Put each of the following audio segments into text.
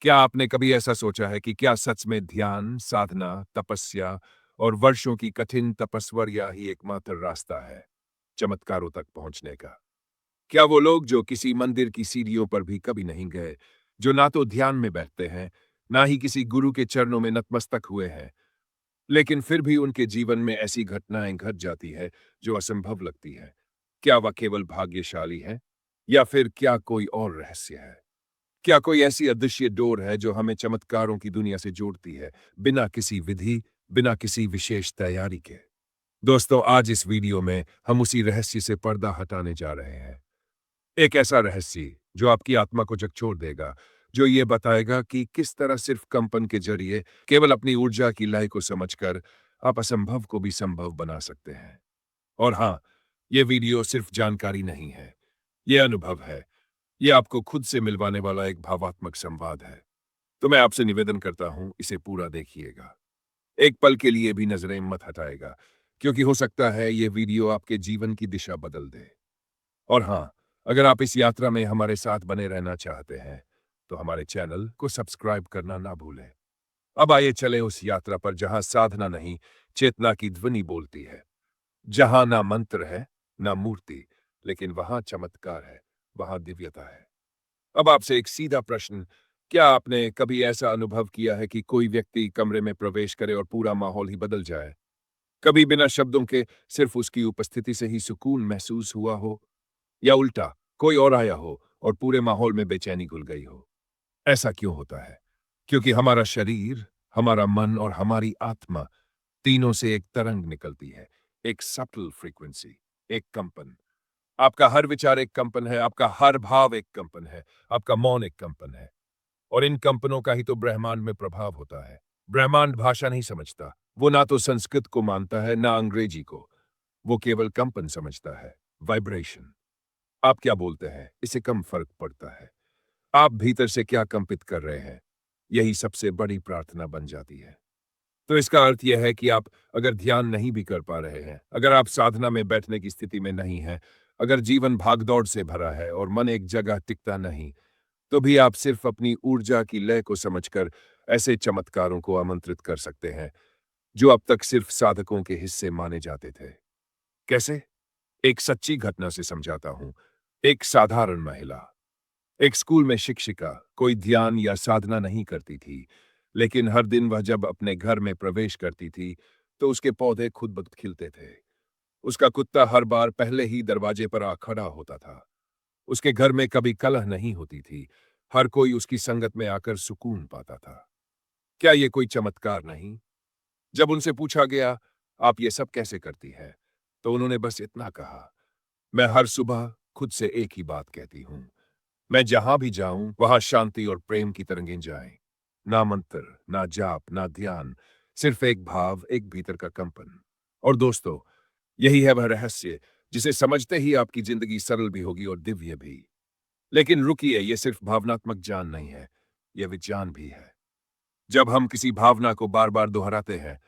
क्या आपने कभी ऐसा सोचा है कि क्या सच में ध्यान, साधना, तपस्या और वर्षों की कठिन तपस्या ही एकमात्र रास्ता है चमत्कारों तक पहुंचने का? क्या वो लोग जो किसी मंदिर की सीढ़ियों पर भी कभी नहीं गए, जो ना तो ध्यान में बैठते हैं, ना ही किसी गुरु के चरणों में नतमस्तक हुए हैं, लेकिन फिर भी उनके जीवन में ऐसी घटनाएं घट जाती है जो असंभव लगती है? क्या वह केवल भाग्यशाली है या फिर क्या कोई और रहस्य है? क्या कोई ऐसी अदृश्य डोर है जो हमें चमत्कारों की दुनिया से जोड़ती है, बिना किसी विधि, बिना किसी विशेष तैयारी के? दोस्तों, आज इस वीडियो में हम उसी रहस्य से पर्दा हटाने जा रहे हैं। एक ऐसा रहस्य जो आपकी आत्मा को झकझोर देगा, जो ये बताएगा कि किस तरह सिर्फ कंपन के जरिए, केवल अपनी ऊर्जा की लय को समझकर आप असंभव को भी संभव बना सकते हैं। और हाँ, ये वीडियो सिर्फ जानकारी नहीं है, ये अनुभव है। ये आपको खुद से मिलवाने वाला एक भावात्मक संवाद है। तो मैं आपसे निवेदन करता हूं, इसे पूरा देखिएगा। एक पल के लिए भी नजरें मत हटाएगा, क्योंकि हो सकता है ये वीडियो आपके जीवन की दिशा बदल दे। और हाँ, अगर आप इस यात्रा में हमारे साथ बने रहना चाहते हैं, तो हमारे चैनल को सब्सक्राइब करना ना भूलें। अब आइए चले उस यात्रा पर जहां साधना नहीं, चेतना की ध्वनि बोलती है। जहां ना मंत्र है, ना मूर्ति, लेकिन वहां चमत्कार है, वहां दिव्यता है। अब आपसे एक सीधा प्रश्न, क्या आपने कभी ऐसा अनुभव किया है कि कोई व्यक्ति कमरे में प्रवेश करे और पूरा माहौल ही बदल जाए? कभी बिना शब्दों के सिर्फ उसकी उपस्थिति से ही सुकून महसूस हुआ हो? या उल्टा, कोई और आया हो और पूरे माहौल में बेचैनी घुल गई हो? ऐसा क्यों होता है? क्योंकि हमारा शरीर, हमारा मन और हमारी आत्मा, तीनों से एक तरंग निकलती है, एक सटल फ्रीक्वेंसी, एक कंपन। आपका हर विचार एक कंपन है, आपका हर भाव एक कंपन है, आपका मौन एक कंपन है। और इन कंपनों का ही तो ब्रह्मांड में प्रभाव होता है। ब्रह्मांड भाषा नहीं समझता, वो ना तो संस्कृत को मानता है, ना अंग्रेजी को। वो केवल कंपन समझता है, वाइब्रेशन। आप क्या बोलते हैं, इससे कम फर्क पड़ता है। आप भीतर से क्या कंपित कर रहे हैं, यही सबसे बड़ी प्रार्थना बन जाती है। तो इसका अर्थ यह है कि आप अगर ध्यान नहीं भी कर पा रहे हैं, अगर आप साधना में बैठने की स्थिति में नहीं हैं, अगर जीवन भागदौड़ से भरा है और मन एक जगह टिकता नहीं, तो भी आप सिर्फ अपनी ऊर्जा की लय को समझकर ऐसे चमत्कारों को आमंत्रित कर सकते हैं, जो अब तक सिर्फ साधकों के हिस्से माने जाते थे। कैसे? एक सच्ची घटना से समझाता हूं। एक साधारण महिला, एक स्कूल में शिक्षिका, कोई ध्यान या साधना नहीं करती थी, लेकिन हर दिन वह जब अपने घर में प्रवेश करती थी, तो उसके पौधे खुद ब खुद खिलते थे। उसका कुत्ता हर बार पहले ही दरवाजे पर आ खड़ा होता था। उसके घर में कभी कलह नहीं होती थी। हर कोई उसकी संगत में आकर सुकून पाता था। क्या ये कोई चमत्कार नहीं? जब उनसे पूछा गया, आप ये सब कैसे करती हैं? तो उन्होंने बस इतना कहा, मैं हर सुबह खुद से एक ही बात कहती हूं। मैं जहां भी जाऊं, वहां शांति और प्रेम की तरंगें जाएं। ना मंत्र, ना जाप, ना ध्यान, सिर्फ एक भाव, एक भीतर का कंपन। और दोस्तों, यही है वह रहस्य जिसे समझते ही आपकी जिंदगी सरल भी होगी और दिव्य भी। लेकिन रुकिए, यह सिर्फ भावनात्मक ज्ञान नहीं है, यह विज्ञान भी है। जब हम किसी भावना को बार बार दोहराते हैं,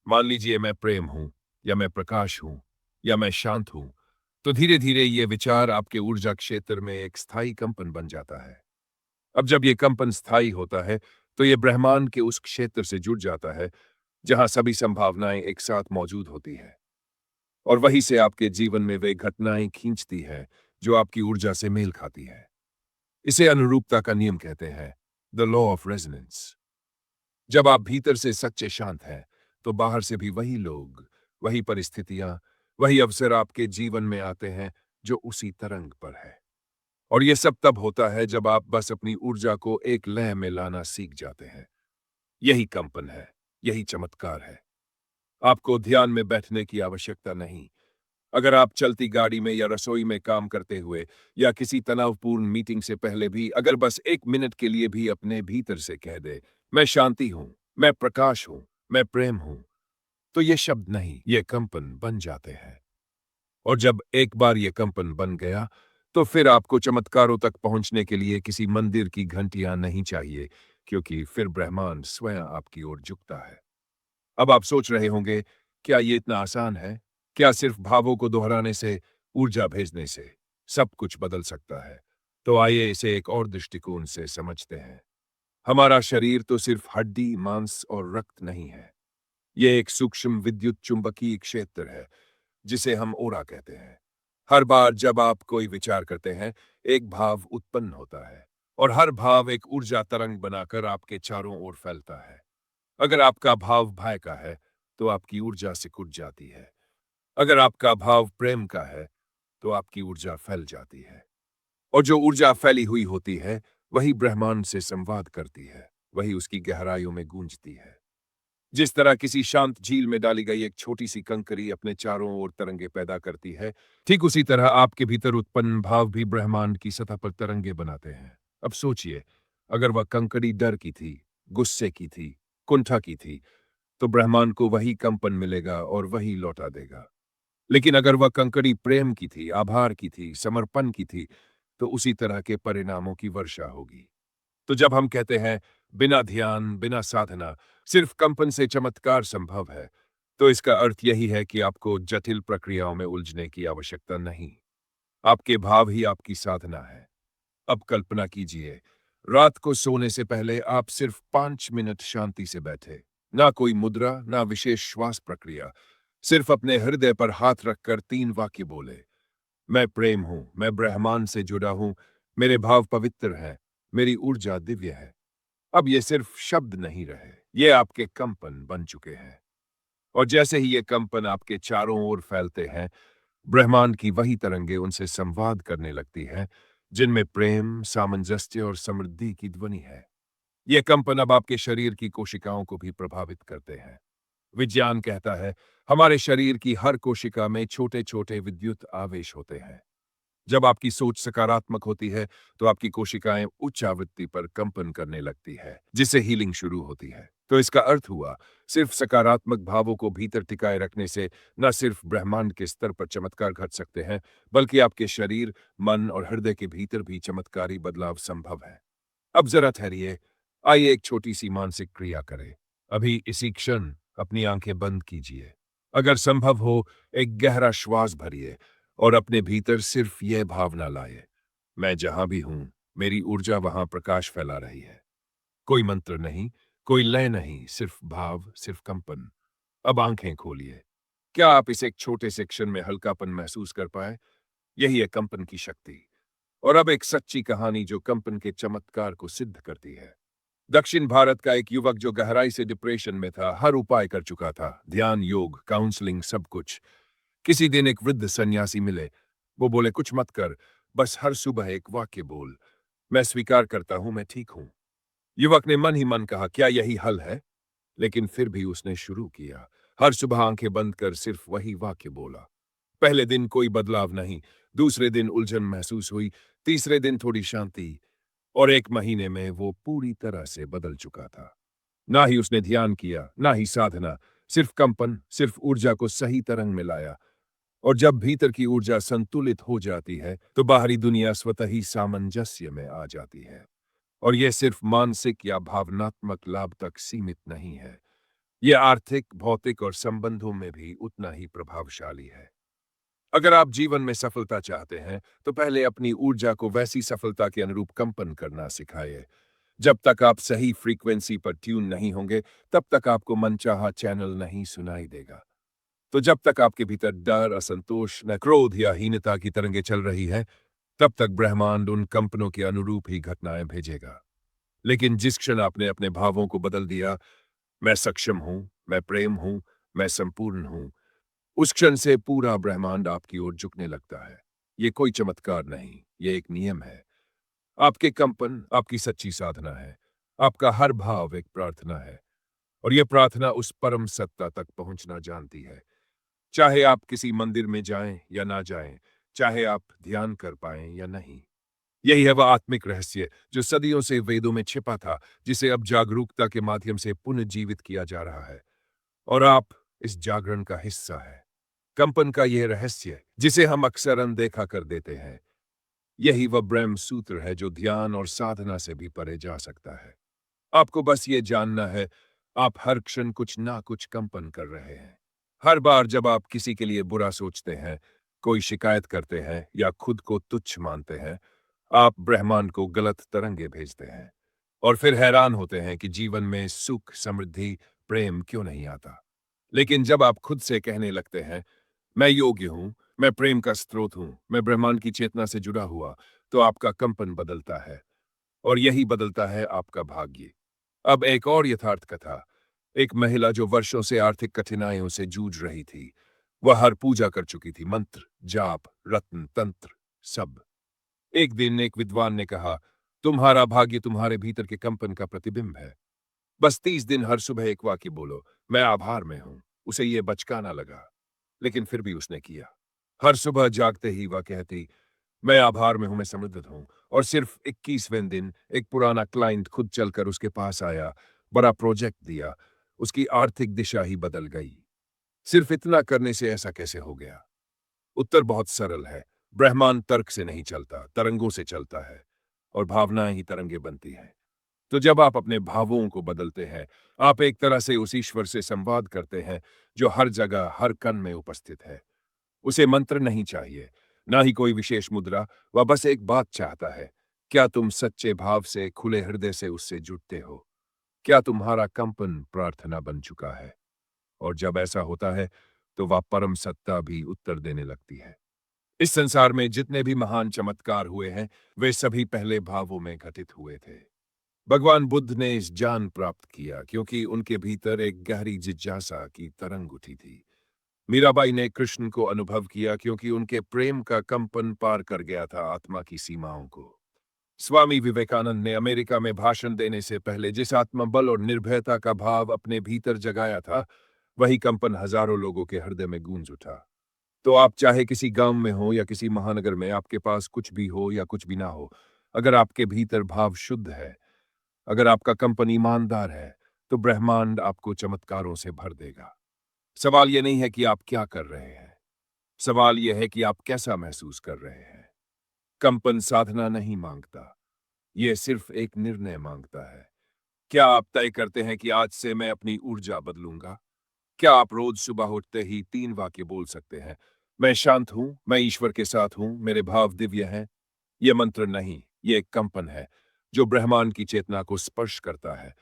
मान लीजिए मैं प्रेम हूं, या मैं प्रकाश हूं, या मैं शांत हूं, तो धीरे धीरे ये विचार आपके ऊर्जा क्षेत्र में एक स्थायी कंपन बन जाता है। अब जब ये कंपन स्थायी होता है, तो ये ब्रह्मांड के उस क्षेत्र से जुड़ जाता है जहां सभी संभावनाएं एक साथ मौजूद होती है। और वहीं से आपके जीवन में वे घटनाएं खींचती है जो आपकी ऊर्जा से मेल खाती है। इसे अनुरूपता का नियम कहते हैं, द लॉ ऑफ रेजोनेंस। जब आप भीतर से सच्चे शांत हैं, तो बाहर से भी वही लोग, वही परिस्थितियां, वही अवसर आपके जीवन में आते हैं जो उसी तरंग पर है। और ये सब तब होता है जब आप बस अपनी ऊर्जा को एक लय में लाना सीख जाते हैं। यही कंपन है, यही चमत्कार है। आपको ध्यान में बैठने की आवश्यकता नहीं। अगर आप चलती गाड़ी में या रसोई में काम करते हुए या किसी तनावपूर्ण मीटिंग से पहले भी अगर बस 1 मिनट के लिए भी अपने भीतर से कह दे, मैं शांति हूं, मैं प्रकाश हूं, मैं प्रेम हूं, तो ये शब्द नहीं, ये कंपन बन जाते हैं। और जब एक बार ये कंपन बन गया, तो फिर आपको चमत्कारों तक पहुंचने के लिए किसी मंदिर की घंटियां नहीं चाहिए, क्योंकि फिर ब्रह्मांड स्वयं आपकी ओर झुकता है। अब आप सोच रहे होंगे, क्या ये इतना आसान है? क्या सिर्फ भावों को दोहराने से, ऊर्जा भेजने से सब कुछ बदल सकता है? तो आइए इसे एक और दृष्टिकोण से समझते हैं। हमारा शरीर तो सिर्फ हड्डी, मांस और रक्त नहीं है। ये एक सूक्ष्म विद्युत चुंबकीय क्षेत्र है जिसे हम ओरा कहते हैं। हर बार जब आप कोई विचार करते हैं, एक भाव उत्पन्न होता है और हर भाव एक ऊर्जा तरंग बनाकर आपके चारों ओर फैलता है। अगर आपका भाव भय का है, तो आपकी ऊर्जा सिकुड़ जाती है। अगर आपका भाव प्रेम का है, तो आपकी ऊर्जा फैल जाती है। और जो ऊर्जा फैली हुई होती है, वही ब्रह्मांड से संवाद करती है, वही उसकी गहराइयों में गूंजती है। जिस तरह किसी शांत झील में डाली गई एक छोटी सी कंकरी अपने चारों ओर तरंगे पैदा करती है, ठीक उसी तरह आपके भीतर उत्पन्न भाव भी ब्रह्मांड की सतह पर तरंगे बनाते हैं। अब सोचिए, अगर वह कंकड़ी डर की थी, गुस्से की थी, कुंठा की थी, तो ब्रह्मांड को वही कंपन मिलेगा और वही लौटा देगा। लेकिन अगर वह कंकड़ी प्रेम की थी, आभार की थी, समर्पण की थी, तो उसी तरह के परिणामों की वर्षा होगी। तो जब हम कहते हैं बिना ध्यान, बिना साधना, सिर्फ कंपन से चमत्कार संभव है, तो इसका अर्थ यही है कि आपको जटिल प्रक्रियाओं में उलझने की आवश्यकता नहीं। आपके भाव ही आपकी साधना है। अब कल्पना कीजिए, रात को सोने से पहले आप सिर्फ 5 मिनट शांति से बैठे। ना कोई मुद्रा, ना विशेष श्वास प्रक्रिया, सिर्फ अपने हृदय पर हाथ रखकर 3 वाक्य बोले। मैं प्रेम हूं, मैं ब्रह्मांड से जुड़ा हूं, मेरे भाव पवित्र हैं, मेरी ऊर्जा दिव्य है। अब ये सिर्फ शब्द नहीं रहे, ये आपके कंपन बन चुके हैं। और जैसे ही ये कंपन आपके चारों ओर फैलते हैं, ब्रह्मांड की वही तरंगे उनसे संवाद करने लगती हैं, जिनमें प्रेम, सामंजस्य और समृद्धि की ध्वनि है। ये कंपन अब आपके शरीर की कोशिकाओं को भी प्रभावित करते हैं। विज्ञान कहता है, हमारे शरीर की हर कोशिका में छोटे छोटे विद्युत आवेश होते हैं। जब आपकी सोच सकारात्मक होती है, तो आपकी कोशिकाएं उच्च आवृत्ति पर कंपन करने लगती है, जिससे हीलिंग शुरू होती है। तो इसका अर्थ हुआ, सिर्फ सकारात्मक भावों को भीतर टिकाए रखने से न सिर्फ ब्रह्मांड के स्तर पर चमत्कार घट सकते हैं, बल्कि आपके शरीर, मन और हृदय के भीतर भी चमत्कारी बदलाव संभव है। अब जरा ठहरिए, आइए एक छोटी सी मानसिक क्रिया करें। अभी इसी क्षण अपनी आंखें बंद कीजिए। अगर संभव हो, एक गहरा श्वास भरिए और अपने भीतर सिर्फ यह भावना लाए, मैं जहां भी हूं, मेरी ऊर्जा वहां प्रकाश फैला रही है। कोई मंत्र नहीं, कोई लय नहीं, सिर्फ भाव, सिर्फ कंपन। अब आंखें खोलिए। क्या आप इस एक छोटे से क्षण में हल्कापन महसूस कर पाए? यही है कंपन की शक्ति। और अब एक सच्ची कहानी जो कंपन के चमत्कार को सिद्ध करती है। दक्षिण भारत का एक युवक जो गहराई से डिप्रेशन में था, हर उपाय कर चुका था, ध्यान, योग, काउंसलिंग, सब कुछ। किसी दिन एक वृद्ध सन्यासी मिले। वो बोले, कुछ मत कर, बस हर सुबह एक वाक्य बोल, मैं स्वीकार करता हूं, मैं ठीक हूं। युवक ने मन ही मन कहा, क्या यही हल है? लेकिन फिर भी उसने शुरू किया। हर सुबह आंखें बंद कर सिर्फ वही वाक्य बोला। पहले दिन कोई बदलाव नहीं, दूसरे दिन उलझन महसूस हुई, तीसरे दिन थोड़ी शांति, और 1 महीने में वो पूरी तरह से बदल चुका था। ना ही उसने ध्यान किया, ना ही साधना, सिर्फ कंपन, सिर्फ ऊर्जा को सही तरंग में लाया। और जब भीतर की ऊर्जा संतुलित हो जाती है, तो बाहरी दुनिया स्वतः ही सामंजस्य में आ जाती है। और यह सिर्फ मानसिक या भावनात्मक लाभ तक सीमित नहीं है, यह आर्थिक, भौतिक और संबंधों में भी उतना ही प्रभावशाली है। अगर आप जीवन में सफलता चाहते हैं, तो पहले अपनी ऊर्जा को वैसी सफलता के अनुरूप कंपन करना सिखाइए। जब तक आप सही फ्रीक्वेंसी पर ट्यून नहीं होंगे, तब तक आपको मनचाहा चैनल नहीं सुनाई देगा। तो जब तक आपके भीतर डर, असंतोष, न क्रोध या हीनता की तरंगे चल रही हैं, तब तक ब्रह्मांड उन कंपनों के अनुरूप ही घटनाएं भेजेगा। लेकिन जिस क्षण आपने अपने भावों को बदल दिया, मैं सक्षम हूं, मैं प्रेम हूं, मैं संपूर्ण हूं, उस क्षण से पूरा ब्रह्मांड आपकी ओर झुकने लगता है। ये कोई चमत्कार नहीं, ये एक नियम है। आपके कंपन आपकी सच्ची साधना है। आपका हर भाव एक प्रार्थना है, और यह प्रार्थना उस परम सत्ता तक पहुंचना जानती है। चाहे आप किसी मंदिर में जाएं या ना जाएं, चाहे आप ध्यान कर पाएं या नहीं। यही है वह आत्मिक रहस्य जो सदियों से वेदों में छिपा था, जिसे अब जागरूकता के माध्यम से पुनर्जीवित किया जा रहा है। और आप इस जागरण का हिस्सा है। कंपन का यह रहस्य, जिसे हम अक्सर अनदेखा कर देते हैं, यही वह ब्रह्म सूत्र है जो ध्यान और साधना से भी परे जा सकता है। आपको बस ये जानना है, आप हर क्षण कुछ ना कुछ कंपन कर रहे हैं। हर बार जब आप किसी के लिए बुरा सोचते हैं, कोई शिकायत करते हैं या खुद को तुच्छ मानते हैं, आप ब्रह्मांड को गलत तरंगे भेजते हैं। और फिर हैरान होते हैं कि जीवन में सुख, समृद्धि, प्रेम क्यों नहीं आता। लेकिन जब आप खुद से कहने लगते हैं, मैं योग्य हूं, मैं प्रेम का स्रोत हूं, मैं ब्रह्मांड की चेतना से जुड़ा हुआ, तो आपका कंपन बदलता है और यही बदलता है आपका भाग्य। अब एक और यथार्थ कथा। एक महिला जो वर्षों से आर्थिक कठिनाइयों से जूझ रही थी। वह हर पूजा कर चुकी थी, मंत्र, जाप, रत्न, तंत्र, सब। एक दिन एक विद्वान ने कहा, तुम्हारा भाग्य तुम्हारे भीतर के कंपन का प्रतिबिंब है। बस 30 दिन हर सुबह एक वाक्य बोलो, मैं आभार में हूं। उसे ये बचकाना लगा, लेकिन फिर भी उसने किया। हर सुबह जागते ही वह कहती, मैं आभार में हूं, मैं समृद्ध हूं। और सिर्फ 21वें दिन एक पुराना क्लाइंट खुद चलकर उसके पास आया, बड़ा प्रोजेक्ट दिया। उसकी आर्थिक दिशा ही बदल गई। सिर्फ इतना करने से ऐसा कैसे हो गया? उत्तर बहुत सरल है। ब्रह्मांड तर्क से नहीं चलता, तरंगों से चलता है, और भावनाएं ही तरंगे बनती हैं। तो जब आप अपने भावों को बदलते हैं, आप एक तरह से उस ईश्वर से संवाद करते हैं जो हर जगह, हर कण में उपस्थित है। उसे मंत्र नहीं चाहिए, ना ही कोई विशेष मुद्रा। वह बस एक बात चाहता है, क्या तुम सच्चे भाव से, खुले हृदय से उससे जुड़ते हो? क्या तुम्हारा कंपन प्रार्थना बन चुका है? और जब ऐसा होता है, तो वह परम सत्ता भी उत्तर देने लगती है। इस संसार में जितने भी महान चमत्कार हुए हैं, वे सभी पहले भावों में घटित हुए थे। भगवान बुद्ध ने इस ज्ञान प्राप्त किया क्योंकि उनके भीतर एक गहरी जिज्ञासा की तरंग उठी थी। मीराबाई ने कृष्ण को अनुभव किया क्योंकि उनके प्रेम का कंपन पार कर गया था आत्मा की सीमाओं को। स्वामी विवेकानंद ने अमेरिका में भाषण देने से पहले जिस आत्मबल और निर्भयता का भाव अपने भीतर जगाया था, वही कंपन हजारों लोगों के हृदय में गूंज उठा। तो आप चाहे किसी गांव में हो या किसी महानगर में, आपके पास कुछ भी हो या कुछ भी ना हो, अगर आपके भीतर भाव शुद्ध है, अगर आपका कंपन ईमानदार है, तो ब्रह्मांड आपको चमत्कारों से भर देगा। सवाल यह नहीं है कि आप क्या कर रहे हैं, सवाल यह है कि आप कैसा महसूस कर रहे हैं। कंपन साधना नहीं मांगता, यह सिर्फ एक निर्णय मांगता है। क्या आप तय करते हैं कि आज से मैं अपनी ऊर्जा बदलूंगा? क्या आप रोज सुबह उठते ही 3 वाक्य बोल सकते हैं, मैं शांत हूं, मैं ईश्वर के साथ हूं, मेरे भाव दिव्य हैं? यह मंत्र नहीं, यह एक कंपन है जो ब्रह्मांड की चेतना को स्पर्श करता है,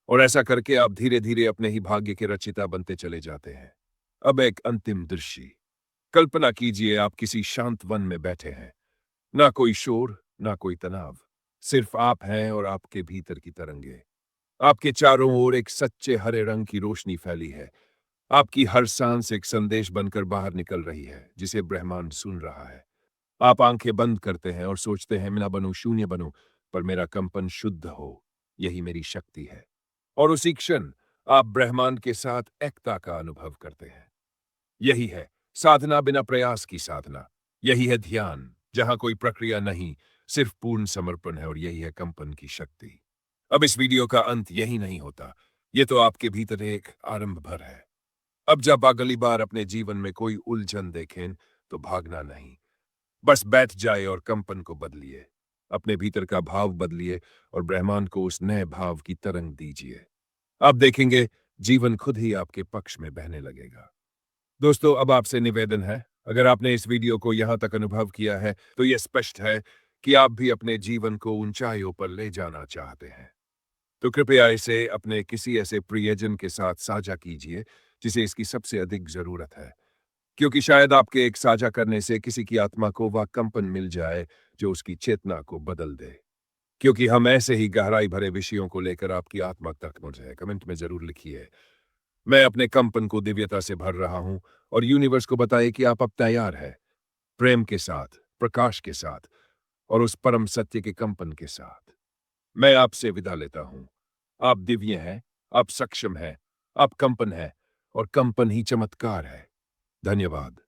और ऐसा करके आप धीरे धीरे अपने ही भाग्य के रचिता बनते चले जाते हैं। अब एक अंतिम दृश्य। कल्पना कीजिए, आप किसी शांत वन में बैठे हैं। ना कोई शोर, ना कोई तनाव, सिर्फ आप हैं और आपके भीतर की तरंगे। आपके चारों ओर एक सच्चे हरे रंग की रोशनी फैली है। आपकी हर सांस एक संदेश बनकर बाहर निकल रही है, जिसे ब्रह्मांड सुन रहा है। आप आंखें बंद करते हैं और सोचते हैं, मैं ना बनूं, शून्य बनूं, पर मेरा कंपन शुद्ध हो, यही मेरी शक्ति है। और उसी क्षण आप ब्रह्मांड के साथ एकता का अनुभव करते हैं। यही है साधना, बिना प्रयास की साधना। यही है ध्यान, जहां कोई प्रक्रिया नहीं, सिर्फ पूर्ण समर्पण है, और यही है कंपन की शक्ति। अब इस वीडियो का अंत यही नहीं होता। ये तो आपके भीतर एक आरंभ भर है। अब जब अगली बार अपने जीवन में कोई उलझन देखें, तो भागना नहीं, बस बैठ जाए और कंपन को बदलिए। अपने भीतर का भाव बदलिए और ब्रह्मांड को उस नए भाव की तरंग दीजिए। आप देखेंगे, जीवन खुद ही आपके पक्ष में बहने लगेगा। दोस्तों, अब आपसे निवेदन है, अगर आपने इस वीडियो को यहां तक अनुभव किया है, तो यह स्पष्ट है कि आप भी अपने जीवन को ऊंचाइयों पर ले जाना चाहते हैं। तो कृपया इसे अपने किसी ऐसे प्रियजन के साथ साझा कीजिए जिसे इसकी सबसे अधिक जरूरत है, क्योंकि शायद आपके एक साझा करने से किसी की आत्मा को वह कंपन मिल जाए जो उसकी चेतना को बदल दे। क्योंकि हम ऐसे ही गहराई भरे विषयों को लेकर आपकी आत्मा तक पहुंचे। कमेंट में जरूर लिखिए, मैं अपने कंपन को दिव्यता से भर रहा हूं, और यूनिवर्स को बताइए कि आप अब तैयार हैं, प्रेम के साथ, प्रकाश के साथ, और उस परम सत्य के कंपन के साथ। मैं आपसे विदा लेता हूं। आप दिव्य हैं, आप सक्षम हैं, आप कंपन हैं, और कंपन ही चमत्कार है। धन्यवाद।